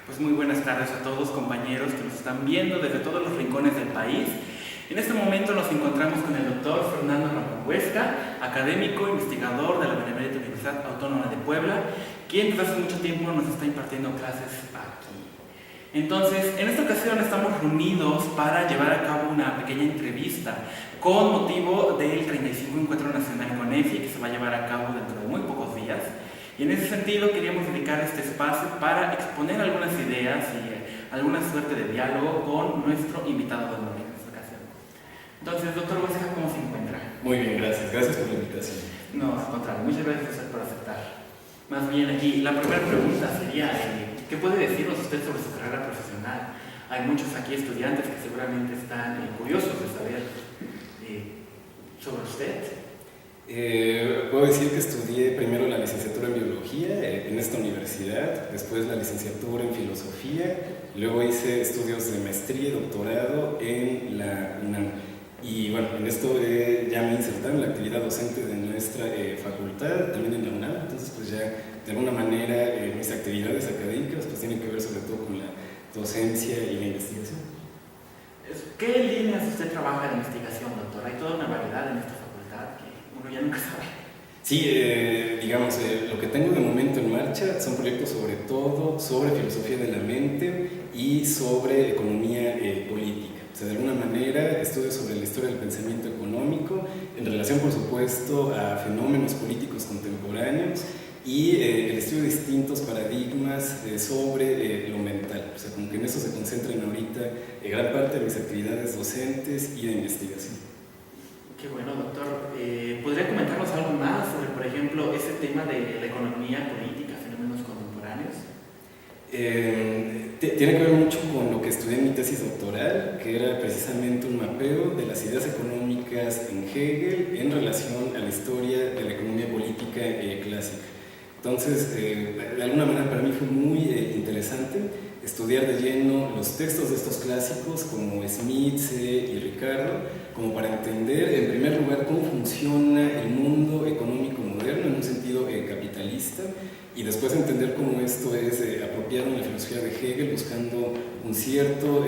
Pues muy buenas tardes a todos compañeros que nos están viendo desde todos los rincones del país. En este momento nos encontramos con el doctor Fernando Ramón-Huesca, académico, investigador de la Benemérita Universidad Autónoma de Puebla, quien desde hace mucho tiempo nos está impartiendo clases aquí. Entonces, en esta ocasión estamos reunidos para llevar a cabo una pequeña entrevista con motivo del 35 Encuentro Nacional CONEFI, que se va a llevar a cabo dentro de muy pocos días. Y en ese sentido queríamos dedicar este espacio para exponer algunas ideas y alguna suerte de diálogo con nuestro invitado de honor en esta ocasión. Entonces, doctor Huesca, ¿cómo se encuentra? Muy bien, gracias. Gracias por la invitación. No, al contrario, muchas gracias a usted por aceptar. Más bien aquí, la primera pregunta sería, ¿qué puede decirnos usted sobre su carrera profesional? Hay muchos aquí estudiantes que seguramente están curiosos de saber sobre usted. Puedo decir que estudié primero la licenciatura en biología en esta universidad, después la licenciatura en filosofía, luego hice estudios de maestría y doctorado en la UNAM. Y bueno, en esto ya me inserté en la actividad docente de nuestra facultad, también en la UNAM, entonces pues ya de alguna manera mis actividades académicas pues tienen que ver sobre todo con la docencia y la investigación. ¿Qué líneas usted trabaja de investigación, doctor? Hay toda una variedad en esta facultad que uno ya nunca sabe. Sí, digamos, lo que tengo de momento en marcha son proyectos sobre todo sobre filosofía de la mente y sobre economía política. O sea, de alguna manera estudio sobre la historia del pensamiento económico en relación, por supuesto, a fenómenos políticos contemporáneos y el estudio de distintos paradigmas sobre lo mental. O sea, como que en eso se concentran ahorita gran parte de mis actividades docentes y de investigación. Qué bueno, doctor. ¿Podría comentarnos algo más sobre, por ejemplo, ese tema de la economía política, fenómenos contemporáneos? Tiene que ver mucho con lo que estudié en mi tesis doctoral, que era precisamente un mapeo de las ideas económicas en Hegel en relación a la historia de la economía política clásica. Entonces, de alguna manera para mí fue muy interesante estudiar de lleno los textos de estos clásicos como Smith y Ricardo, como para entender en primer lugar cómo funciona el mundo económico moderno en un sentido capitalista, y después entender cómo esto es apropiado en la filosofía de Hegel, buscando un cierto,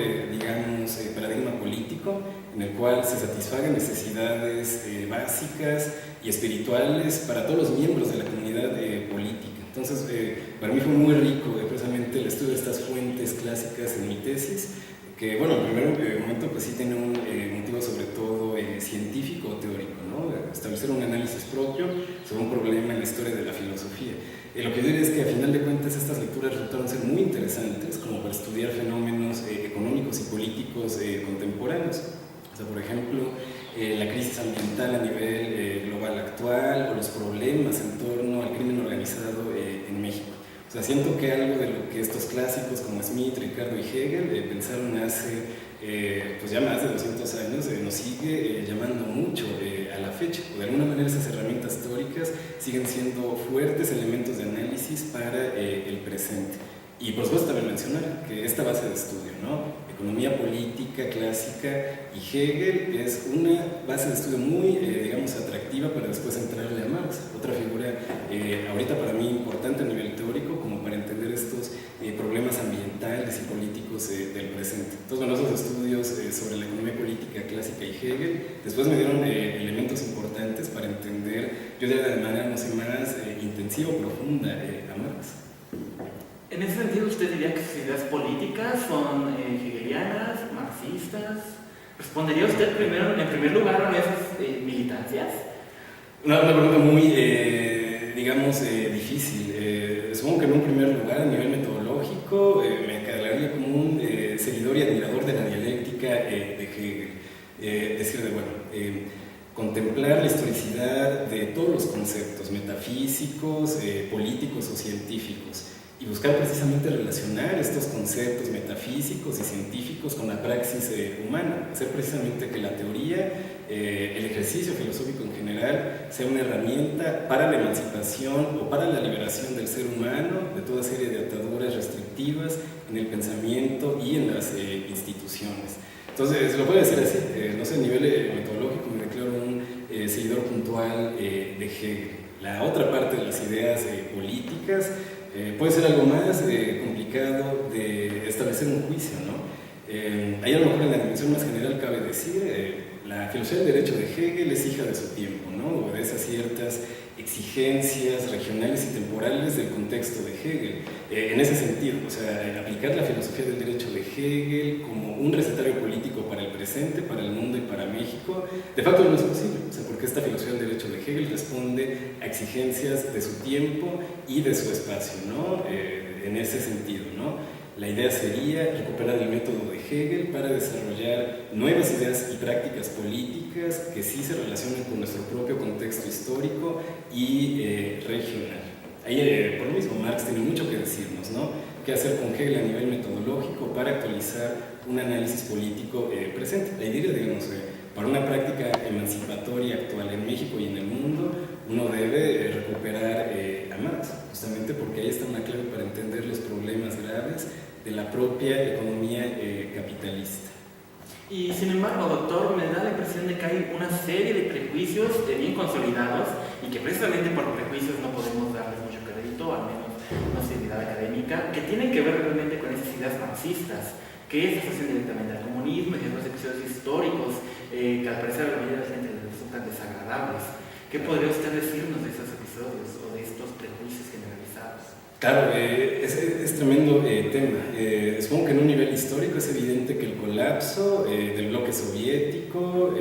paradigma político en el cual se satisfagan necesidades básicas y espirituales para todos los miembros de la comunidad política. Entonces, para mí fue muy rico precisamente el estudio de estas fuentes clásicas en mi tesis, que, bueno, en primer momento pues sí tiene un motivo sobre todo científico o teórico, ¿no? Establecer un análisis propio sobre un problema en la historia de la filosofía. Lo que yo diría es que a final de cuentas estas lecturas resultaron ser muy interesantes como para estudiar fenómenos económicos y políticos contemporáneos. O sea, por ejemplo, la crisis ambiental a nivel global actual o los problemas en torno al crimen organizado en México. O sea, siento que algo de lo que estos clásicos como Smith, Ricardo y Hegel pensaron hace pues ya más de 200 años nos sigue llamando mucho a la fecha. O de alguna manera esas herramientas teóricas siguen siendo fuertes elementos de análisis para el presente. Y por supuesto también mencionar que esta base de estudio, ¿no? Economía política clásica y Hegel es una base de estudio muy, atractiva para después entrarle a Marx, otra figura ahorita para mí importante a nivel teórico como para entender estos problemas ambientales y políticos del presente. Entonces, bueno, esos estudios sobre la economía política clásica y Hegel después me dieron elementos importantes para entender, yo diría de manera no sé más intensiva o profunda a Marx. En ese sentido, ¿usted diría que sus ideas políticas son hegelianas, marxistas? ¿Respondería usted en primer lugar a esas militancias? Una pregunta muy, difícil. Supongo que en un primer lugar, a nivel metodológico, me catalogaría como un seguidor y admirador de la dialéctica de Hegel. Contemplar la historicidad de todos los conceptos metafísicos, políticos o científicos, y buscar precisamente relacionar estos conceptos metafísicos y científicos con la praxis humana, hacer precisamente que la teoría, el ejercicio filosófico en general, sea una herramienta para la emancipación o para la liberación del ser humano de toda serie de ataduras restrictivas en el pensamiento y en las instituciones. Entonces, lo puedo decir así, no sé, a nivel metodológico me declaro un seguidor puntual de Hegel. La otra parte de las ideas políticas puede ser algo más complicado complicado de establecer un juicio, ¿no? Ahí a lo mejor en la dimensión más general cabe decir, la filosofía del derecho de Hegel es hija de su tiempo, ¿no? Obedece a ciertas exigencias regionales y temporales del contexto de Hegel. En ese sentido, o sea, aplicar la filosofía del derecho de Hegel como un recetario político para el presente, para el mundo y para México, de facto no es posible, o sea, porque esta filosofía del derecho de Hegel responde a exigencias de su tiempo y de su espacio, ¿no? En ese sentido, ¿no? La idea sería recuperar el método de Hegel para desarrollar nuevas ideas y prácticas políticas que sí se relacionen con nuestro propio contexto histórico y regional. Ahí, por lo mismo, Marx tiene mucho que decirnos, ¿no? ¿Qué hacer con Hegel a nivel metodológico para actualizar un análisis político presente? La idea, digamos, para una práctica emancipatoria actual en México y en el mundo, uno debe recuperar a Marx, justamente porque ahí está una clave para entender los problemas graves de la propia economía capitalista. Y sin embargo, doctor, me da la impresión de que hay una serie de prejuicios bien consolidados y que precisamente por prejuicios no podemos darles mucho crédito, al menos no seriedad académica, que tienen que ver realmente con esas ideas marxistas que se asocian directamente al comunismo y otros episodios históricos que al parecer a la mayoría de la gente les resultan desagradables. ¿Qué podría usted decirnos de esos episodios o de estos prejuicios generalizados? Claro, es tremendo tema. Supongo que en un nivel histórico es evidente que el colapso del bloque soviético,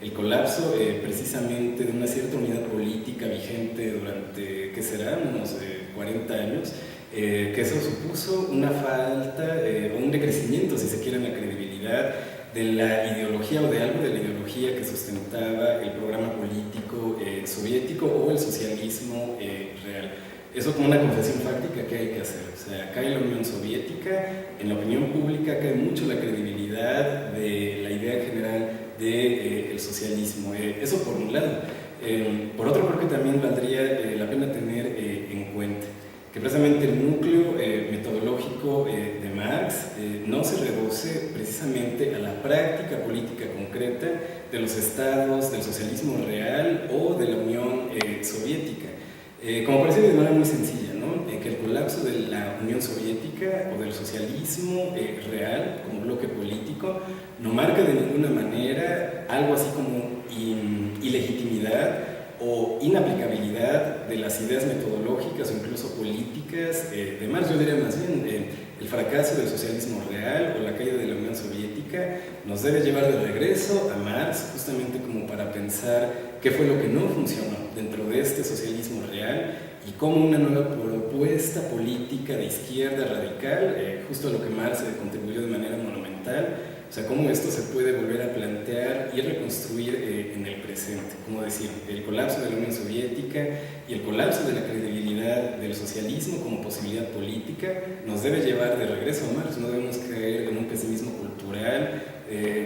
el colapso precisamente de una cierta unidad política vigente durante, ¿qué será?, unos 40 años, que eso supuso una falta o un decrecimiento, si se quiere, en la credibilidad de la ideología o de algo de la ideología que sustentaba el programa político soviético o el socialismo real. Eso como una confesión fáctica que hay que hacer. O sea, cae la Unión Soviética, en la opinión pública cae mucho la credibilidad de la idea general del socialismo. Eso por un lado. Por otro, creo que también valdría la pena tener en cuenta que precisamente el núcleo metodológico de Marx no se reduce precisamente a la práctica política concreta de los estados del socialismo real o de la Unión Soviética. Como parece de manera muy sencilla, ¿no? Que el colapso de la Unión Soviética o del socialismo real como bloque político no marca de ninguna manera algo así como ilegitimidad o inaplicabilidad de las ideas metodológicas o incluso políticas de Marx. Yo diría más bien el fracaso del socialismo real o la caída de la Unión Soviética nos debe llevar de regreso a Marx, justamente como para pensar qué fue lo que no funcionó dentro de este socialismo real y cómo una nueva propuesta política de izquierda radical, justo a lo que Marx contribuyó de manera monumental, o sea, cómo esto se puede volver a plantear y reconstruir en el presente. Como decía, el colapso de la Unión Soviética y el colapso de la credibilidad del socialismo como posibilidad política nos debe llevar de regreso a Marx. No debemos caer en un pesimismo cultural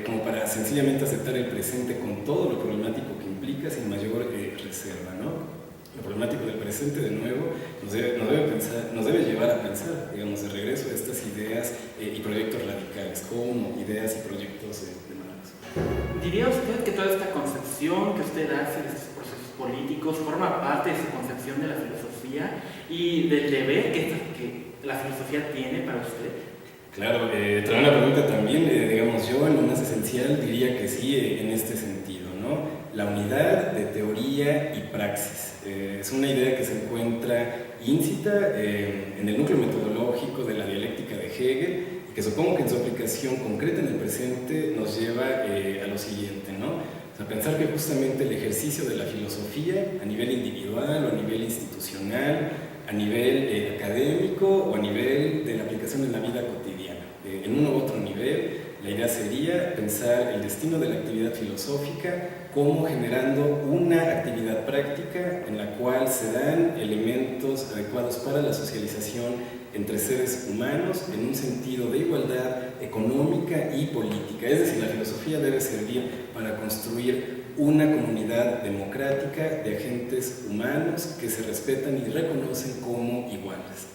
como para sencillamente aceptar el presente con todo lo problemático que implica sin mayor reserva, ¿no? Lo problemático del presente, de nuevo, nos debe llevar a pensar, digamos, de regreso a estas ideas y proyectos radicales, como ideas y proyectos de Marx. ¿Diría usted que toda esta concepción que usted hace de estos procesos políticos forma parte de su concepción de la filosofía y del deber que la filosofía tiene para usted? Claro, trae una pregunta también, digamos, yo en lo más esencial diría que sí, en este sentido, ¿no? La unidad de teoría y praxis. Es una idea que se encuentra íncita en el núcleo metodológico de la dialéctica de Hegel y que supongo que en su aplicación concreta en el presente nos lleva a lo siguiente, ¿no? O sea, pensar que justamente el ejercicio de la filosofía a nivel individual o a nivel institucional, a nivel académico o a nivel de la aplicación en la vida cotidiana, en uno u otro nivel, la idea sería pensar el destino de la actividad filosófica como generando una actividad práctica en la cual se dan elementos adecuados para la socialización entre seres humanos en un sentido de igualdad económica y política. Es decir, la filosofía debe servir para construir una comunidad democrática de agentes humanos que se respetan y reconocen como iguales.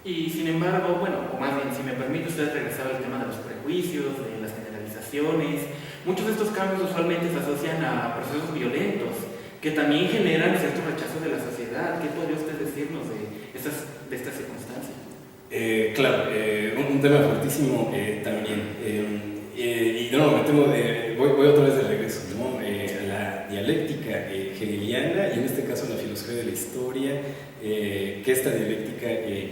Y sin embargo, bueno, o más bien, si me permite usted regresar al tema de los prejuicios, de las generalizaciones, muchos de estos cambios usualmente se asocian a procesos violentos que también generan cierto rechazo de la sociedad. ¿Qué podría usted decirnos de estas circunstancias? Claro, un tema fuertísimo también. Y de nuevo, voy otra vez de regreso, ¿no? A la dialéctica hegeliana y en este caso la filosofía de la historia, que esta dialéctica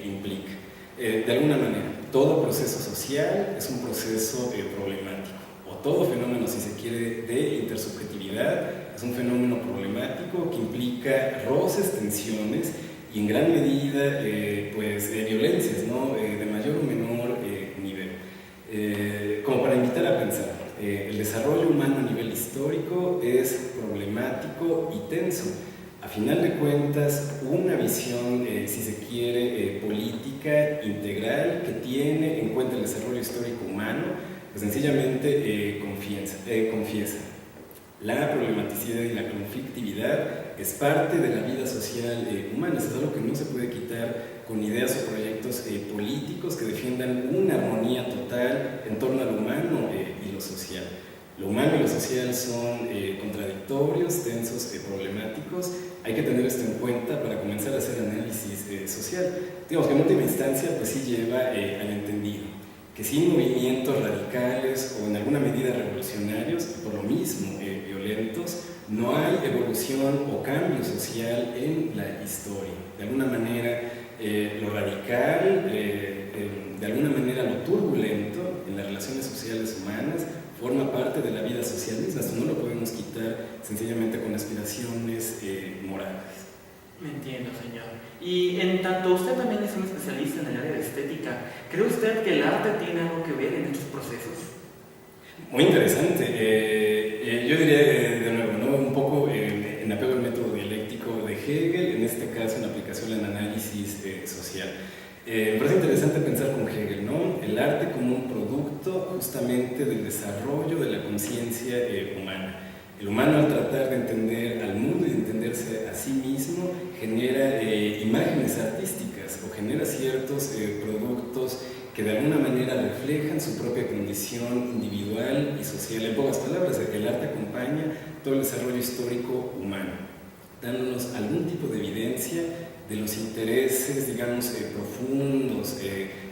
implica. De alguna manera, todo proceso social es un proceso problemático, o todo fenómeno, si se quiere, de intersubjetividad es un fenómeno problemático que implica roces, tensiones y en gran medida violencias, ¿no? De mayor o menor nivel. Como para invitar a pensar, el desarrollo humano a nivel histórico es problemático y tenso. A final de cuentas, una visión, si se quiere, política, integral, que tiene en cuenta el desarrollo histórico humano, pues sencillamente confiesa. La problematicidad y la conflictividad es parte de la vida social humana, es algo que no se puede quitar con ideas o proyectos políticos que defiendan una armonía total en torno a lo humano y lo social. Lo humano y lo social son contradictorios, tensos, problemáticos. Hay que tener esto en cuenta para comenzar a hacer análisis social. Digamos que en última instancia, pues sí lleva al entendido que sin movimientos radicales o en alguna medida revolucionarios, por lo mismo violentos, no hay evolución o cambio social en la historia. De alguna manera, lo radical, de alguna manera lo turbulento en las relaciones sociales humanas, forma parte de la vida social misma. Esto no lo podemos quitar sencillamente con aspiraciones morales. Me entiendo, señor. Y en tanto usted también es un especialista en el área de estética, ¿cree usted que el arte tiene algo que ver en estos procesos? Muy interesante. Yo diría, de nuevo, ¿no? Un poco en apego al método dialéctico de Hegel, en este caso en aplicación al análisis social. Me parece interesante pensar con Hegel, ¿no? El arte como un producto justamente del desarrollo de la conciencia humana. El humano, al tratar de entender al mundo y de entenderse a sí mismo, genera imágenes artísticas o genera ciertos productos que de alguna manera reflejan su propia condición individual y social. En pocas palabras, el arte acompaña todo el desarrollo histórico humano, dándonos algún tipo de evidencia de los intereses, digamos, profundos,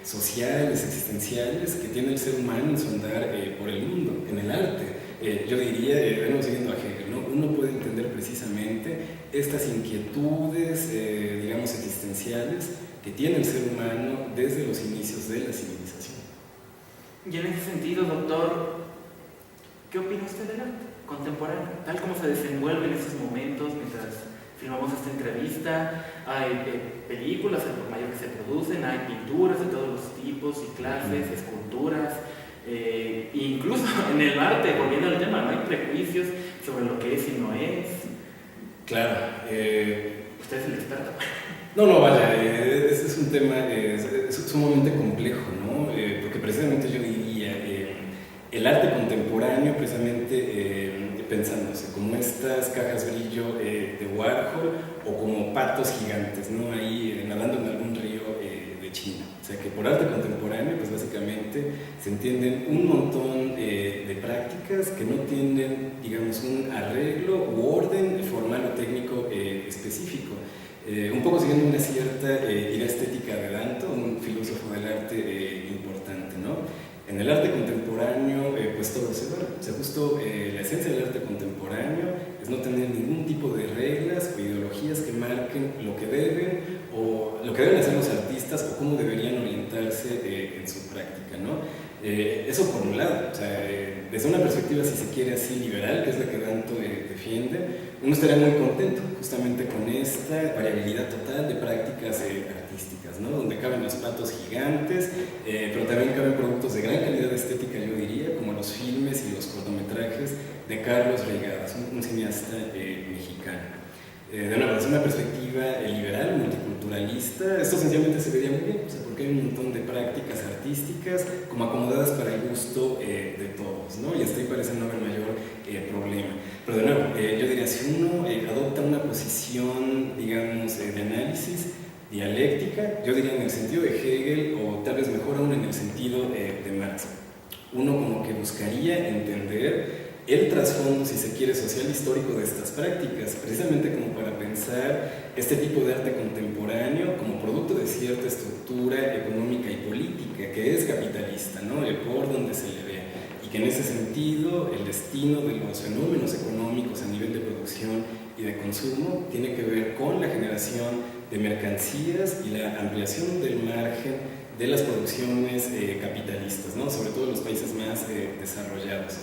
sociales, existenciales que tiene el ser humano en su andar por el mundo, en el arte. Yo diría, venimos siguiendo a Hegel, ¿no? Uno puede entender precisamente estas inquietudes, digamos, existenciales que tiene el ser humano desde los inicios de la civilización. Y en ese sentido, doctor, ¿qué opina usted del arte contemporáneo? Tal como se desenvuelve en estos momentos mientras filmamos esta entrevista, hay películas al por mayor que se producen, hay pinturas de todos los tipos y clases, esculturas, incluso en el arte, volviendo al tema, no hay prejuicios sobre lo que es y no es. Claro. Usted es el experto. No, vaya, este es un tema es sumamente complejo, ¿no? Porque precisamente yo diría, el arte contemporáneo, precisamente pensándose como estas cajas brillo de Warhol o como patos gigantes, ¿no? Ahí nadando en algún río de China. O sea que por arte contemporáneo, pues básicamente se entienden un montón de prácticas que no tienen, digamos, un arreglo u orden formal o técnico específico. Un poco siguiendo una cierta idea estética de Danto, un filósofo del arte importante, ¿no? En el arte contemporáneo, pues todo se vale. O sea, justo la esencia del arte contemporáneo es no tener ningún tipo de reglas o ideologías que marquen lo que deben hacer los artistas o cómo deberían orientarse en su práctica, ¿no? Eso por un lado, o sea, desde una perspectiva, si se quiere así, liberal, que es la que Danto defiende, uno estaría muy contento justamente con esta variabilidad total de prácticas artísticas, ¿no? Donde caben los patos gigantes, pero también caben productos de gran calidad estética, yo diría, como los filmes y los cortometrajes de Carlos Reigadas, un cineasta mexicano. Desde una perspectiva liberal, multiculturalista, esto sencillamente se vería muy bien, o sea, porque hay un montón de prácticas artísticas como acomodadas para el gusto de todos, ¿no? Y hasta ahí parece no haber mayor problema. Pero de nuevo, yo diría, si uno adopta una posición, digamos, de análisis dialéctica, yo diría en el sentido de Hegel, o tal vez mejor aún en el sentido de Marx, uno como que buscaría entender el trasfondo, si se quiere, social histórico de estas prácticas, precisamente como para pensar este tipo de arte contemporáneo como producto de cierta estructura económica y política que es capitalista, ¿no? Por donde se le ve, y que en ese sentido el destino de los fenómenos económicos a nivel de producción y de consumo tiene que ver con la generación de mercancías y la ampliación del margen de las producciones capitalistas, ¿no? Sobre todo en los países más desarrollados.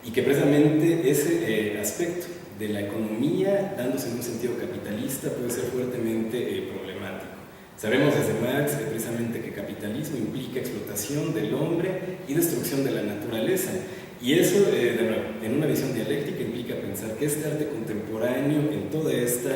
Y que precisamente ese aspecto de la economía, dándose en un sentido capitalista, puede ser fuertemente problemático. Sabemos desde Marx precisamente que capitalismo implica explotación del hombre y destrucción de la naturaleza. Y eso, de nuevo, en una visión dialéctica implica pensar que este arte contemporáneo, en toda esta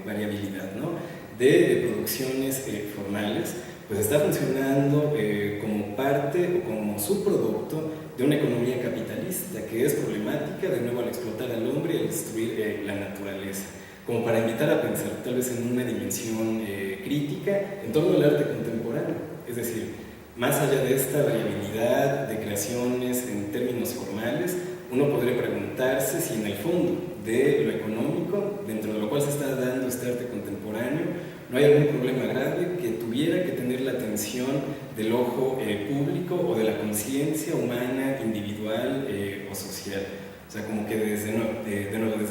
variabilidad, ¿no? de producciones formales, pues está funcionando como parte o como subproducto de una economía capitalista que es problemática, de nuevo, al explotar al hombre y al destruir la naturaleza, como para invitar a pensar tal vez en una dimensión crítica en torno al arte contemporáneo, es decir, más allá de esta variabilidad de creaciones en términos formales, uno podría preguntarse si en el fondo de lo económico, dentro de lo cual se está dando este arte contemporáneo, no hay algún problema grave que tuviera que tener la atención del ojo público o de la conciencia humana, individual o social. O sea, como que desde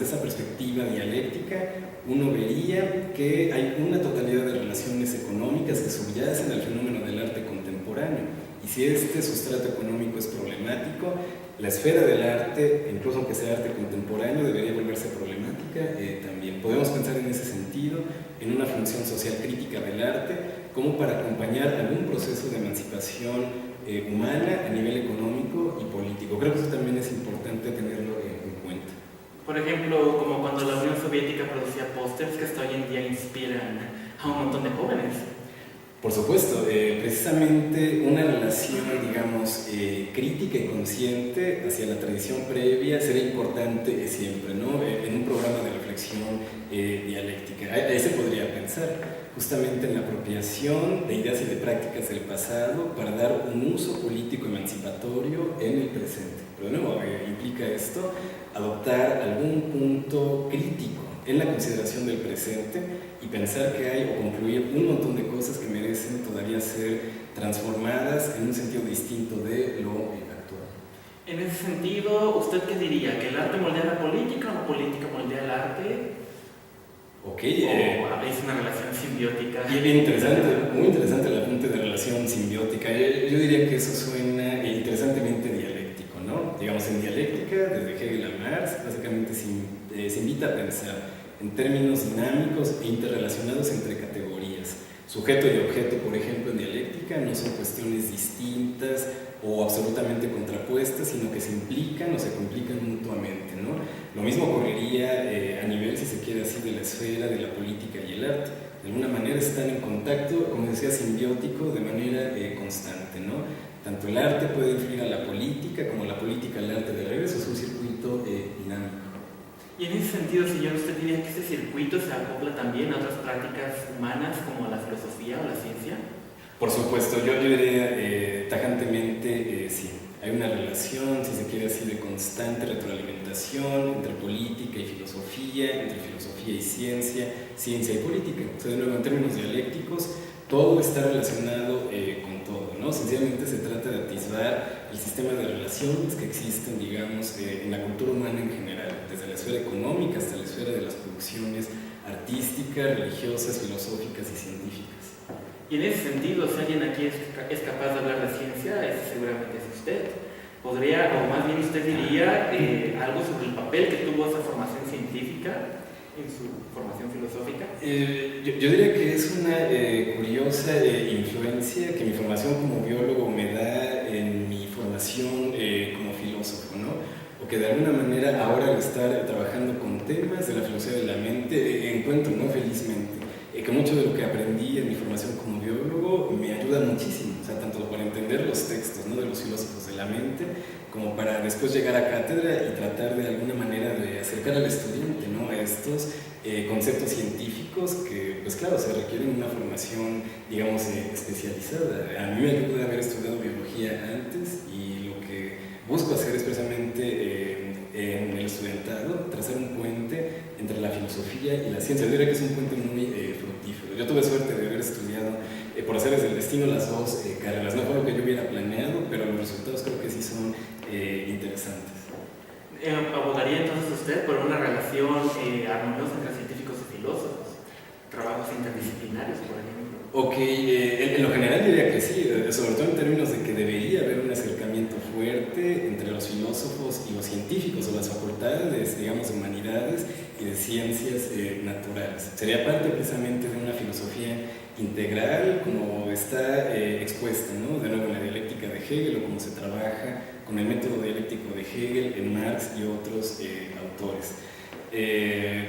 esa perspectiva dialéctica, uno vería que hay una totalidad de relaciones económicas que subyacen al fenómeno del arte contemporáneo. Y si este sustrato económico es problemático, la esfera del arte, incluso aunque sea arte contemporáneo, debería volverse problemática también. Podemos pensar en ese sentido, en una función social crítica del arte, como para acompañar algún proceso de emancipación humana a nivel económico y político. Creo que eso también es importante tenerlo en cuenta. Por ejemplo, como cuando la Unión Soviética producía pósters que hasta hoy en día inspiran a un montón de jóvenes. Por supuesto, precisamente una relación, digamos, crítica y consciente hacia la tradición previa será importante siempre, ¿no? En un programa de reflexión dialéctica. Ahí se podría pensar justamente en la apropiación de ideas y de prácticas del pasado para dar un uso político emancipatorio en el presente. Pero de nuevo, implica esto adoptar algún punto crítico en la consideración del presente y pensar que hay o concluir un montón de cosas que merecen todavía ser transformadas en un sentido distinto de lo actual. En ese sentido, ¿usted qué diría? ¿Que el arte moldea la política o la política moldea el arte? Ok. ¿O es una relación simbiótica? Bien interesante, muy interesante el apunte de relación simbiótica. Yo diría que eso suena interesantemente dialéctico, ¿no? Digamos, en dialéctica, desde Hegel a Marx, básicamente se invita a pensar en términos dinámicos e interrelacionados entre categorías. Sujeto y objeto, por ejemplo, en dialéctica no son cuestiones distintas o absolutamente contrapuestas, sino que se implican o se complican mutuamente, ¿no? Lo mismo ocurriría a nivel, si se quiere así, de la esfera de la política y el arte. De alguna manera están en contacto, como decía, simbiótico de manera constante, ¿no? Tanto el arte puede influir a la política como la política al arte, de regreso es un circuito dinámico. Y en ese sentido, señor, ¿usted diría que este circuito se acopla también a otras prácticas humanas como la filosofía o la ciencia? Por supuesto, yo diría tajantemente sí. Hay una relación, si se quiere así, de constante retroalimentación entre política y filosofía, entre filosofía y ciencia, ciencia y política. O sea, de nuevo, en términos dialécticos, todo está relacionado con todo, ¿no? Sencillamente se trata de atisbar el sistema de relaciones que existen, digamos, en la cultura humana en general, desde la esfera económica hasta la esfera de las producciones artísticas, religiosas, filosóficas y científicas. Y en ese sentido, si alguien aquí es capaz de hablar de ciencia, ese seguramente es usted. ¿Podría, o más bien usted diría, algo sobre el papel que tuvo esa formación científica en su formación filosófica? Yo diría que es una curiosa influencia que mi formación como biólogo me da en mi formación como filósofo, ¿no? O que de alguna manera ahora al estar trabajando con temas de la filosofía de la mente encuentro, ¿no? Felizmente, que mucho de lo que aprendí en mi formación como biólogo me ayuda muchísimo, o sea, tanto para entender los textos, ¿no? de los filósofos de la mente, como para después llegar a cátedra y tratar de alguna manera de acercar al estudiante, ¿no? a estos conceptos científicos que, pues claro, se requieren una formación, digamos, especializada. A mí me ayuda haber estudiado biología antes y lo que busco hacer es precisamente en el estudiantado trazar un puente entre la filosofía y la ciencia. Yo diría que es un puente muy fructífero. Yo tuve suerte de haber estudiado por hacer desde el destino las dos carreras. No fue lo que yo hubiera planeado, pero los resultados creo que sí son interesantes. ¿Abogaría entonces usted por una relación armoniosa entre científicos y filósofos? Trabajos interdisciplinarios, por ejemplo. Ok, en lo general diría que sí, sobre todo en términos de que debería haber un acercamiento fuerte entre los filósofos y los científicos o las facultades, digamos, de humanidades y de ciencias naturales. Sería parte precisamente de una filosofía integral como está expuesta, ¿no? De nuevo en la dialéctica de Hegel o como se trabaja con el método dialéctico de Hegel en Marx y otros autores.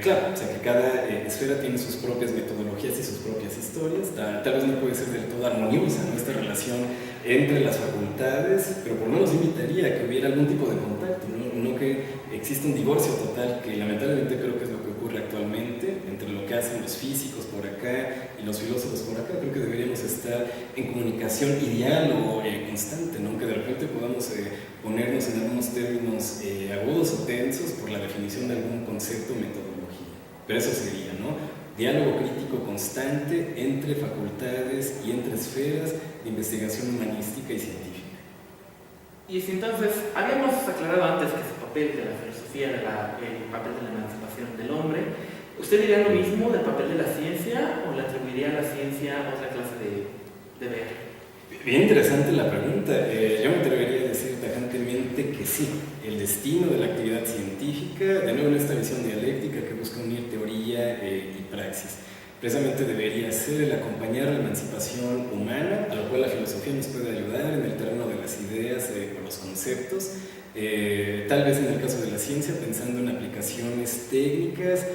Claro, o sea que cada esfera tiene sus propias metodologías y sus propias historias. Tal vez no puede ser del todo armoniosa, ¿no?, esta relación entre las facultades, pero por lo menos invitaría a que hubiera algún tipo de contacto, no que exista un divorcio total, que lamentablemente creo que es lo que ocurre actualmente entre lo que hacen los físicos por acá y los filósofos por acá. Creo que deberíamos estar en comunicación y diálogo constante, ¿no?, que de repente podamos ponernos en algunos términos agudos o tensos por la definición de algún concepto o metodología. Pero eso sería, ¿no?, diálogo crítico constante entre facultades y entre esferas de investigación humanística y científica. Y si entonces, habíamos aclarado antes que su papel de la filosofía era el papel de la emancipación del hombre. ¿Usted diría lo mismo del papel de la ciencia o le atribuiría a la ciencia otra clase de ver? Bien interesante la pregunta. Yo me atrevería a decir tajantemente que sí. El destino de la actividad científica, de nuevo en esta visión dialéctica que busca unir teoría y praxis, precisamente debería ser el acompañar la emancipación humana, a lo cual la filosofía nos puede ayudar en el terreno de las ideas o los conceptos. Tal vez en el caso de la ciencia, pensando en aplicaciones técnicas,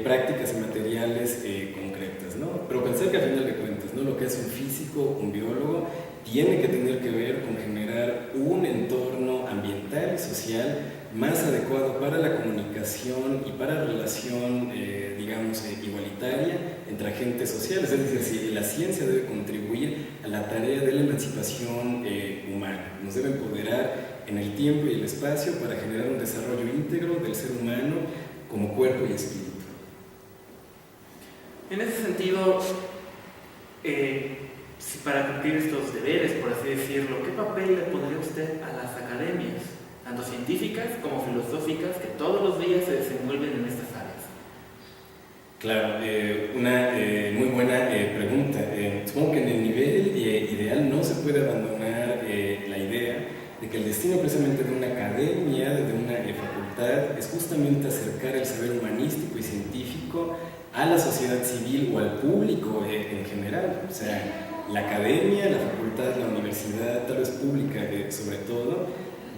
prácticas y materiales concretas, ¿no? Pero pensar que a final de cuentas, ¿no?, lo que hace un físico, un biólogo, tiene que tener que ver con generar un entorno ambiental y social más adecuado para la comunicación y para la relación, digamos, igualitaria entre agentes sociales. Es decir, si la ciencia debe contribuir a la tarea de la emancipación humana, nos debe empoderar en el tiempo y el espacio para generar un desarrollo íntegro del ser humano como cuerpo y espíritu. En ese sentido, si para cumplir estos deberes, por así decirlo, ¿qué papel le pondría usted a las academias, tanto científicas como filosóficas, que todos los días se desenvuelven en estas áreas? Claro, una muy buena pregunta. Supongo que en el nivel ideal no se puede abandonar la idea de que el destino precisamente de una academia, de una facultad, es justamente acercar el saber humanístico y científico a la sociedad civil o al público en general. O sea, la academia, la facultad, la universidad, tal vez pública sobre todo,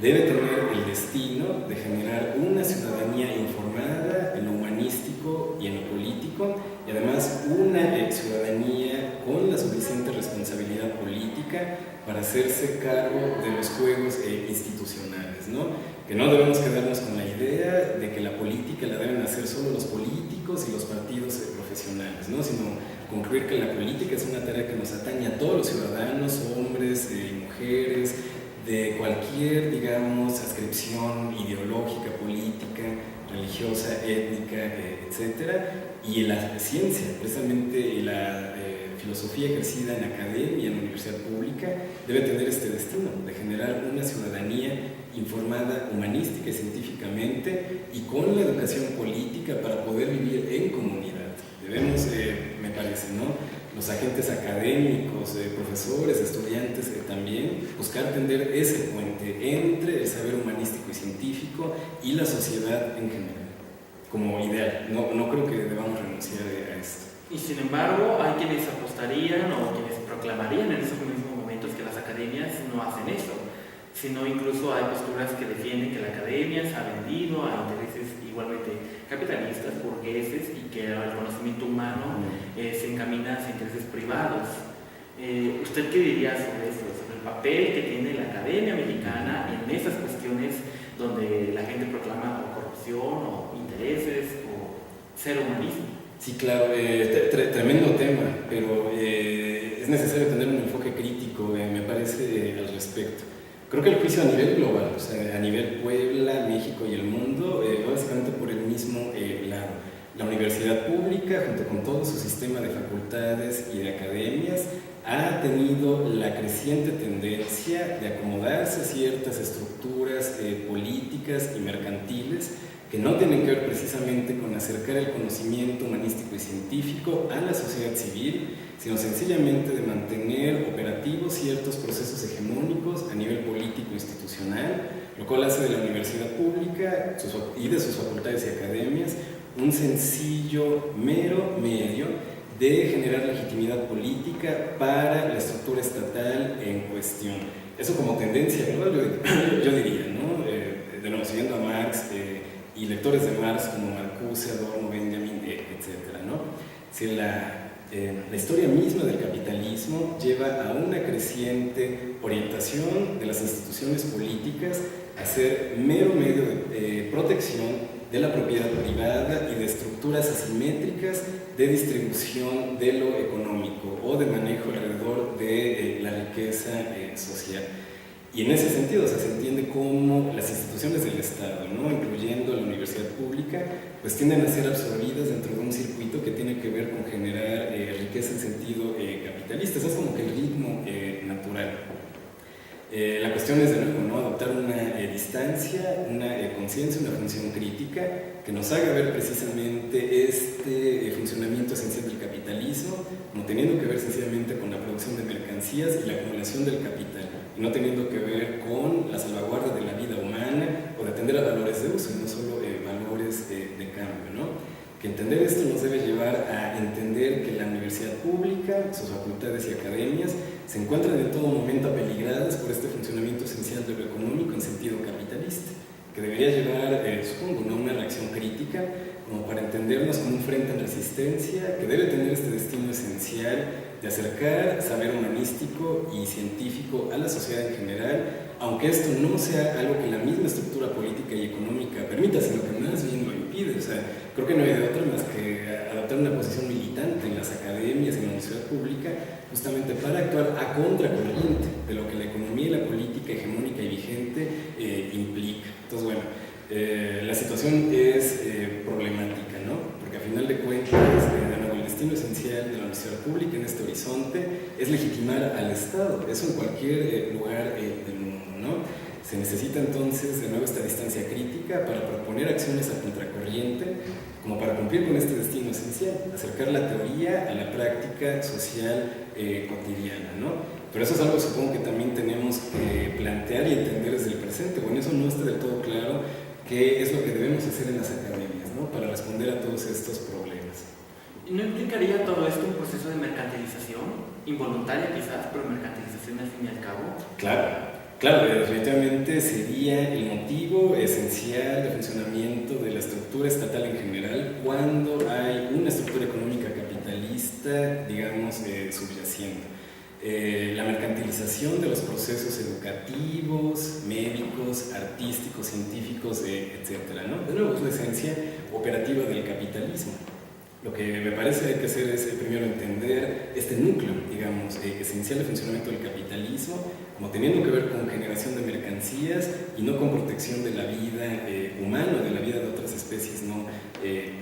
debe tener el destino de generar una ciudadanía informada en lo humanístico y en lo político, y además una ciudadanía con la suficiente responsabilidad política para hacerse cargo de los juegos institucionales, ¿no? Que no debemos quedarnos con la idea de que la política la deben hacer solo los políticos y los partidos profesionales, ¿no?, sino concluir que la política es una tarea que nos atañe a todos los ciudadanos, hombres y mujeres, de cualquier, digamos, adscripción ideológica, política, religiosa, étnica, etc. Y la ciencia, precisamente la filosofía ejercida en academia y en la universidad pública, debe tener este destino de generar una ciudadanía informada humanística y científicamente y con la educación política para poder vivir en comunidad. Debemos, me parece, ¿no?, los agentes académicos, profesores, estudiantes también, buscar tender ese puente entre el saber humanístico y científico y la sociedad en general, como ideal. No creo que debamos renunciar a esto. Y sin embargo, hay quienes apostarían o quienes proclamarían en esos mismos momentos que las academias no hacen eso, sino incluso hay posturas que defienden que la academia se ha vendido a intereses igualmente capitalistas, burgueses, y que el conocimiento humano se encamina hacia intereses privados. ¿Usted qué diría sobre eso, sobre el papel que tiene la academia mexicana en esas cuestiones donde la gente proclama o corrupción o intereses o ser humanismo? Sí, claro, tremendo tema, pero es necesario tener un enfoque crítico, me parece, al respecto. Creo que el juicio a nivel global, o sea, a nivel Puebla, México y el mundo, va básicamente por el mismo lado. La universidad pública, junto con todo su sistema de facultades y de academias, ha tenido la creciente tendencia de acomodarse a ciertas estructuras políticas y mercantiles que no tienen que ver precisamente con acercar el conocimiento humanístico y científico a la sociedad civil, sino sencillamente de mantener operativos ciertos procesos hegemónicos a nivel político e institucional, lo cual hace de la universidad pública y de sus facultades y academias un sencillo, mero medio de generar legitimidad política para la estructura estatal en cuestión. Eso como tendencia global, yo diría, ¿no? De nuevo, siguiendo a Marx y lectores de Marx como Marcuse, Adorno, Benjamin, etc., ¿no? Si la historia misma del capitalismo lleva a una creciente orientación de las instituciones políticas a ser mero medio de protección de la propiedad privada y de estructuras asimétricas de distribución de lo económico o de manejo alrededor de la riqueza social. Y en ese sentido, o sea, se entiende cómo las instituciones del Estado, ¿no?, incluyendo la universidad pública, pues tienden a ser absorbidas dentro de un circuito que tiene que ver con generar riqueza en sentido capitalista. Eso es como que el ritmo natural. La cuestión es de nuevo, ¿no?, adoptar una distancia, una conciencia, una función crítica que nos haga ver precisamente este funcionamiento esencial del capitalismo como teniendo que ver sencillamente con la producción de mercancías y la acumulación del capital, y no teniendo que ver con la salvaguarda de la vida humana o de atender a valores de uso y no solo valores de cambio, ¿no? Que entender esto nos debe llevar a entender que la universidad pública, sus facultades y academias se encuentran en todo momento apeligradas por este funcionamiento esencial de lo económico en sentido capitalista, que debería llevar, supongo, ¿no?, una reacción crítica como para entendernos como un frente en resistencia que debe tener este destino esencial de acercar saber humanístico y científico a la sociedad en general, aunque esto no sea algo que la misma estructura política y económica permita, sino que más bien lo impide. O sea, creo que no hay de otra más que adoptar una posición militante en las academias y en la universidad pública, justamente para actuar a contracorriente de lo que la economía y la política hegemónica y vigente implica. Entonces, bueno, la situación es problemática, ¿no? Porque a final de cuentas, el destino esencial de la universidad pública en este horizonte es legitimar al Estado, eso en cualquier lugar del mundo, ¿no? Se necesita entonces de nuevo esta distancia crítica para proponer acciones a contracorriente, como para cumplir con este destino esencial, acercar la teoría a la práctica social cotidiana, ¿no? Pero eso es algo, supongo, que también tenemos que plantear y entender desde el presente. Bueno, eso no está del todo claro qué es lo que debemos hacer en las academias, ¿no?, para responder a todos estos problemas. ¿No implicaría todo esto un proceso de mercantilización? Involuntaria quizás, pero mercantilización al fin y al cabo. Claro, definitivamente sería el motivo esencial de funcionamiento de la estructura estatal en general cuando hay una estructura económica capitalista, digamos, subyaciendo. La mercantilización de los procesos educativos, médicos, artísticos, científicos, etcétera, ¿no? De nuevo, es la esencia operativa del capitalismo. Lo que me parece hay que hacer es primero entender este núcleo, digamos, esencial de funcionamiento del capitalismo, como teniendo que ver con generación de mercancías y no con protección de la vida humana, de la vida de otras especies no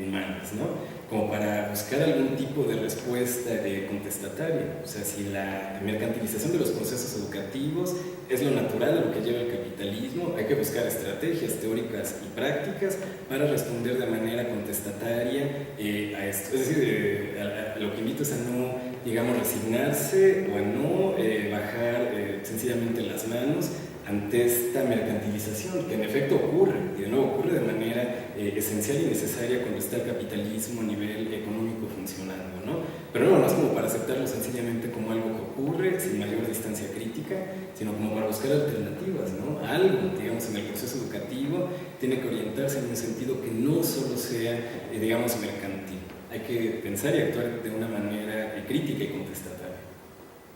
humanas, ¿no? Como para buscar algún tipo de respuesta contestataria. O sea, si la mercantilización de los procesos educativos es lo natural a lo que lleva el capitalismo, hay que buscar estrategias teóricas y prácticas para responder de manera contestataria a esto. Es decir, a lo que invito es a no, digamos, resignarse o a no bajar sencillamente las manos ante esta mercantilización, que en efecto ocurre, y de nuevo ocurre de manera esencial y necesaria cuando está el capitalismo a nivel económico funcionando, ¿no? Pero no es como para aceptarlo sencillamente como algo que ocurre sin mayor distancia crítica, sino como para buscar alternativas, ¿no? Algo, digamos, en el proceso educativo tiene que orientarse en un sentido que no solo sea, digamos, mercantil. Hay que pensar y actuar de una manera crítica y contestataria.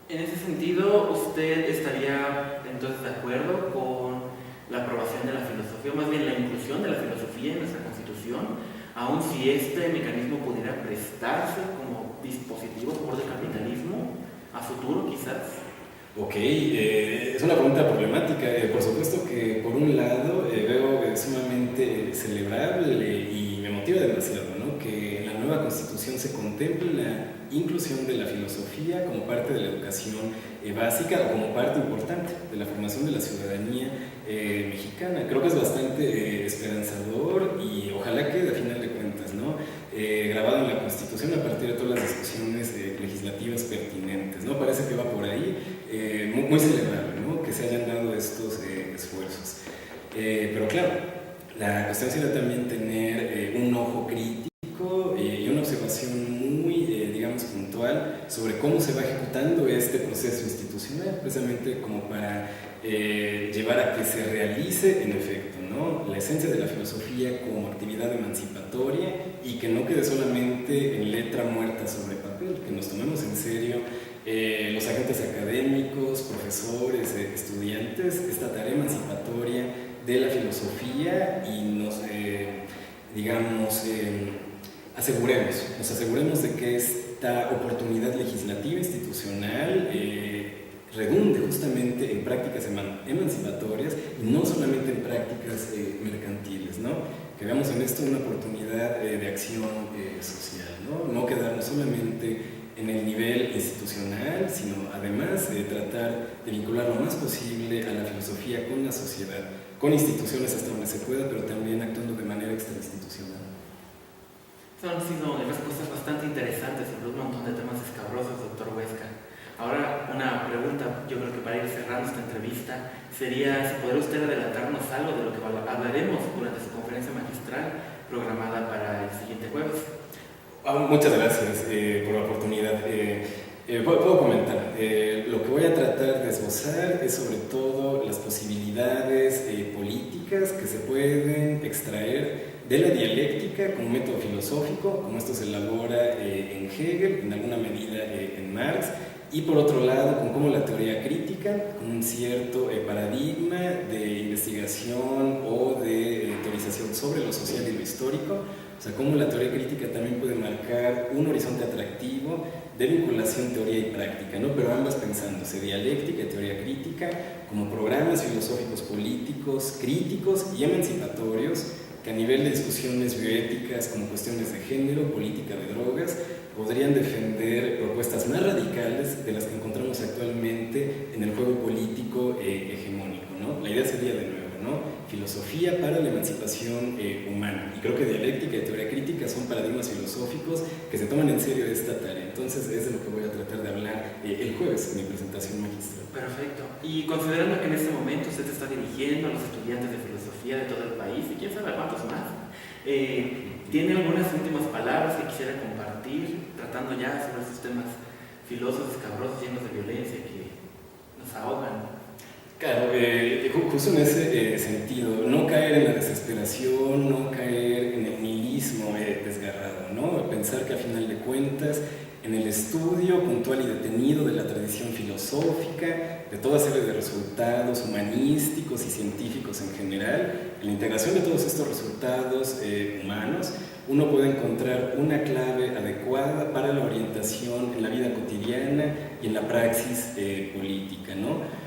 En ese sentido, ¿usted estaría entonces de acuerdo con la aprobación de la filosofía, o más bien la inclusión de la filosofía en nuestra Constitución, aun si este mecanismo pudiera prestarse como dispositivo por el capitalismo a futuro quizás? Ok, es una pregunta problemática. Por supuesto que por un lado veo sumamente celebrable y me motiva demasiado, ¿no? Que en la nueva Constitución se contemple la inclusión de la filosofía como parte de la educación básica o como parte importante de la formación de la ciudadanía mexicana. Creo que es bastante esperanzador y ojalá quede a final de cuentas, ¿no? Grabado en la Constitución a partir de todas las discusiones legislativas pertinentes, ¿no? Parece que va por ahí, muy celebrable, ¿no? Que se hayan dado estos esfuerzos. Pero claro, la cuestión será también tener un ojo crítico y una observación muy, digamos, puntual sobre cómo se va ejecutando este proceso institucional, precisamente como para llevar a que se realice en efecto, ¿no? La esencia de la filosofía como actividad emancipatoria y que no quede solamente en letra muerta sobre papel, que nos tomemos en serio los agentes académicos, profesores, estudiantes, esta tarea emancipatoria de la filosofía y nos, digamos, nos aseguremos de que esta oportunidad legislativa institucional redunde justamente en prácticas emancipatorias y no solamente en prácticas mercantiles, ¿no? Que veamos en esto una oportunidad de acción social, ¿no? No quedarnos solamente en el nivel institucional, sino además tratar de vincular lo más posible a la filosofía con la sociedad, con instituciones hasta donde se pueda, pero también actuando de manera extrainstitucional. Han sido respuestas bastante interesantes sobre un montón de temas escabrosos, doctor Huesca. Ahora, una pregunta, yo creo que para ir cerrando esta entrevista, sería si podría usted adelantarnos algo de lo que hablaremos durante su conferencia magistral programada para el siguiente jueves. Muchas gracias por la oportunidad. Puedo comentar, lo que voy a tratar de esbozar es sobre todo las posibilidades políticas que se pueden extraer de la dialéctica como método filosófico, como esto se elabora en Hegel, en alguna medida en Marx, y por otro lado, con cómo la teoría crítica, con un cierto paradigma de investigación o de teorización sobre lo social y lo histórico, o sea, cómo la teoría crítica también puede marcar un horizonte atractivo de vinculación teoría y práctica, ¿no? Pero ambas pensándose, dialéctica y teoría crítica, como programas filosóficos políticos, críticos y emancipatorios, que a nivel de discusiones bioéticas como cuestiones de género, política de drogas, podrían defender propuestas más radicales de las que encontramos actualmente en el juego político hegemónico, ¿no? La idea sería de nuevo, ¿no? Filosofía para la emancipación humana. Y creo que dialéctica y teoría crítica son paradigmas filosóficos que se toman en serio esta tarea. Entonces es de lo que voy a tratar de hablar el jueves en mi presentación magistral. Perfecto. Y considerando que en este momento usted está dirigiendo a los estudiantes de filosofía de todo el país y quién sabe cuántos más, ¿tiene algunas últimas palabras que quisiera compartir tratando ya sobre estos temas filosos, escabrosos, llenos de violencia que nos ahogan? Claro, justo en ese sentido, no caer en la desesperación, no caer en el nihilismo desgarrado, ¿no? Pensar que a final de cuentas, en el estudio puntual y detenido de la tradición filosófica, de toda serie de resultados humanísticos y científicos en general, en la integración de todos estos resultados humanos, uno puede encontrar una clave adecuada para la orientación en la vida cotidiana y en la praxis política, ¿no?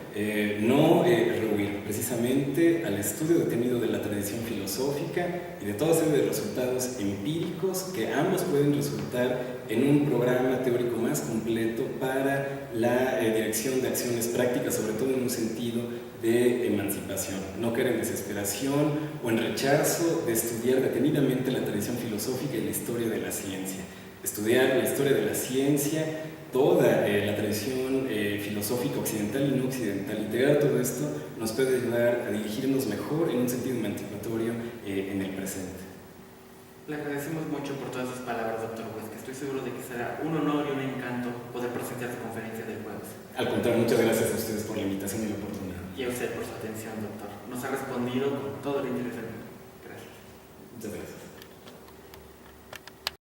No rehuir precisamente al estudio detenido de la tradición filosófica y de toda serie de resultados empíricos que ambos pueden resultar en un programa teórico más completo para la dirección de acciones prácticas, sobre todo en un sentido de emancipación. No caer en desesperación o en rechazo de estudiar detenidamente la tradición filosófica y la historia de la ciencia. Estudiar la historia de la ciencia, toda la tradición filosófica occidental y no occidental. Integrar todo esto nos puede ayudar a dirigirnos mejor en un sentido emancipatorio en el presente. Le agradecemos mucho por todas sus palabras, doctor Huesca. Estoy seguro de que será un honor y un encanto poder presenciar su conferencia del jueves. Al contrario, muchas gracias a ustedes por la invitación y la oportunidad. Y a usted por su atención, doctor. Nos ha respondido con todo el interés del mundo. Gracias. Muchas gracias.